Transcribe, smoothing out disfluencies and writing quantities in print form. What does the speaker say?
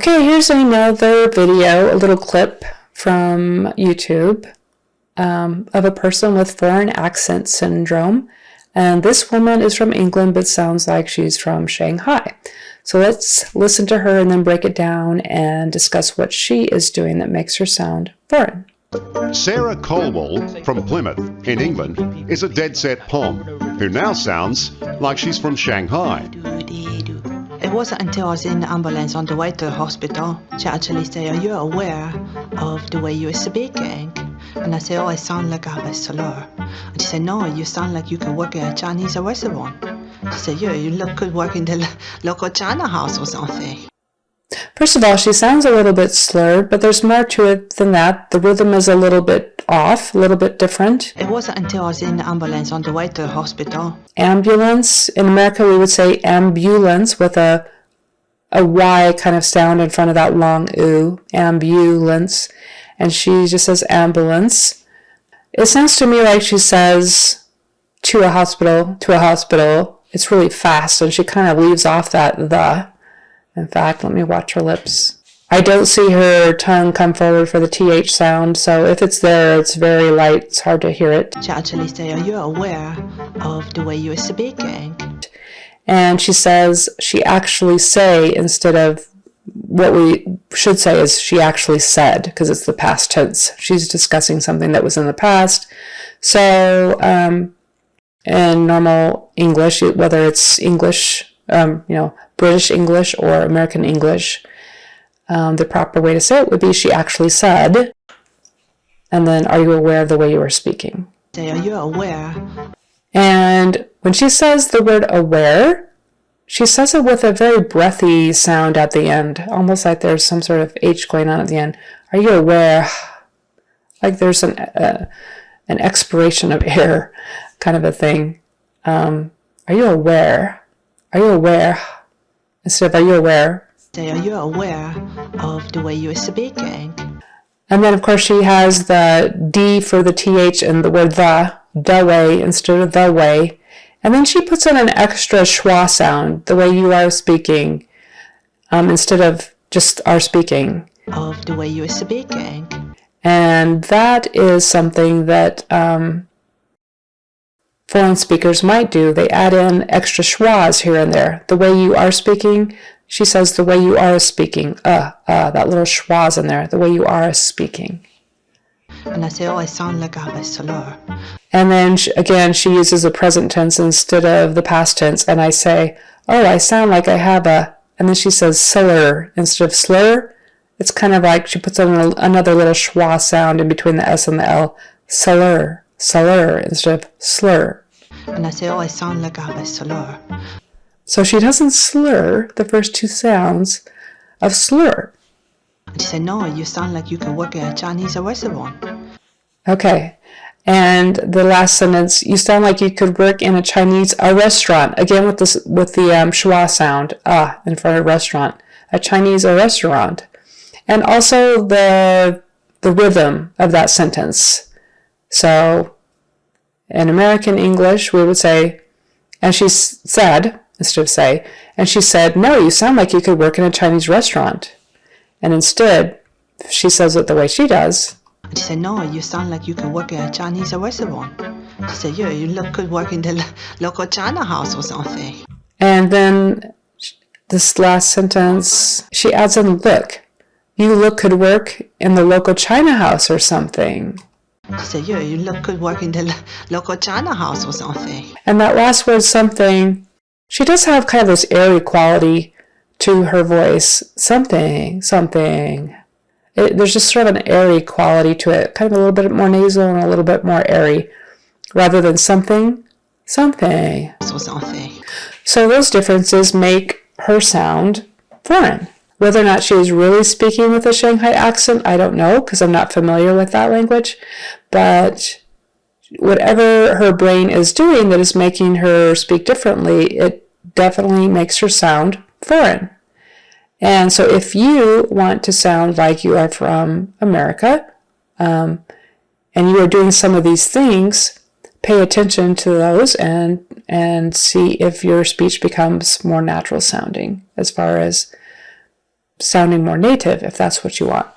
Okay, here's another video, a little clip from YouTube of a person with foreign accent syndrome. And this woman is from England, but sounds like she's from Shanghai. So let's listen to her and then break it down and discuss what she is doing that makes her sound foreign. Sarah Colwell from Plymouth in England is a dead-set Pom who now sounds like she's from Shanghai. It wasn't until I was in the ambulance on the way to the hospital she actually said, "Are you aware of the way you're speaking?" And I said, "Oh, I sound like I have a slur." And she said, "No, you sound like you can work in a Chinese restaurant." She said, "Yeah, you look good working the local China house or something." First of all, she sounds a little bit slurred, but there's more to it than that. The rhythm is a little bit off, a little bit different. It wasn't until I was in the ambulance on the way to the hospital. Ambulance. In America, we would say ambulance with a Y kind of sound in front of that long oo. Ambulance. And she just says ambulance. It sounds to me like she says to a hospital. It's really fast, and she kind of leaves off that the. In fact, let me watch her lips. I don't see her tongue come forward for the TH sound, so if it's there, it's very light. It's hard to hear it. She actually said, "Are you aware of the way you're speaking?" And she says, she actually say, instead of what we should say is she actually said, because it's the past tense. She's discussing something that was in the past. So in normal English, whether it's English, British English or American English, the proper way to say it would be she actually said, and then are you aware of the way you are speaking? Say, "Are you aware?" And when she says the word aware, she says it with a very breathy sound at the end, almost like there's some sort of H going on at the end. Are you aware? Like there's an expiration of air kind of a thing. Are you aware? Are you aware? Instead of are you aware? Say, "Are you aware of the way you're speaking?" And then, of course, she has the D for the TH and the word the way instead of the way. And then she puts in an extra schwa sound, the way you are speaking, instead of just are speaking. Of the way you're speaking. And that is something that foreign speakers might do. They add in extra schwas here and there. The way you are speaking, she says the way you are speaking. That little schwa's in there. The way you are speaking. And I say, "Oh, I sound like I have a slur." And then, again, she uses the present tense instead of the past tense. And I say, "Oh, I sound like I have a..." And then she says slur instead of slur. It's kind of like she puts in another little schwa sound in between the S and the L. Slur. Slur instead of slur. And I say, "Oh, I sound like I have a slur." So she doesn't slur the first two sounds of slur. And she said, "No, you sound like you can work in a Chinese restaurant." Okay. And the last sentence, you sound like you could work in a Chinese restaurant. Again with the schwa sound, in front of restaurant. A Chinese restaurant. And also the rhythm of that sentence. So in American English, we would say, and she said, instead of say, and she said, "No, you sound like you could work in a Chinese restaurant." And instead, she says it the way she does. And she said, "No, you sound like you can work in a Chinese restaurant." She said, "Yeah, you look good working the local China house or something." And then this last sentence, she adds in look. You look could work in the local China house or something. She said, "Yeah, you look good working the local China house or something." And that last word, something, she does have kind of this airy quality to her voice. Something. There's just sort of an airy quality to it, kind of a little bit more nasal and a little bit more airy, rather than something. So those differences make her sound foreign. Whether or not she is really speaking with a Shanghai accent, I don't know, because I'm not familiar with that language. But whatever her brain is doing that is making her speak differently, it definitely makes her sound foreign. And so if you want to sound like you are from America, and you are doing some of these things, pay attention to those and see if your speech becomes more natural sounding as far as sounding more native if that's what you want.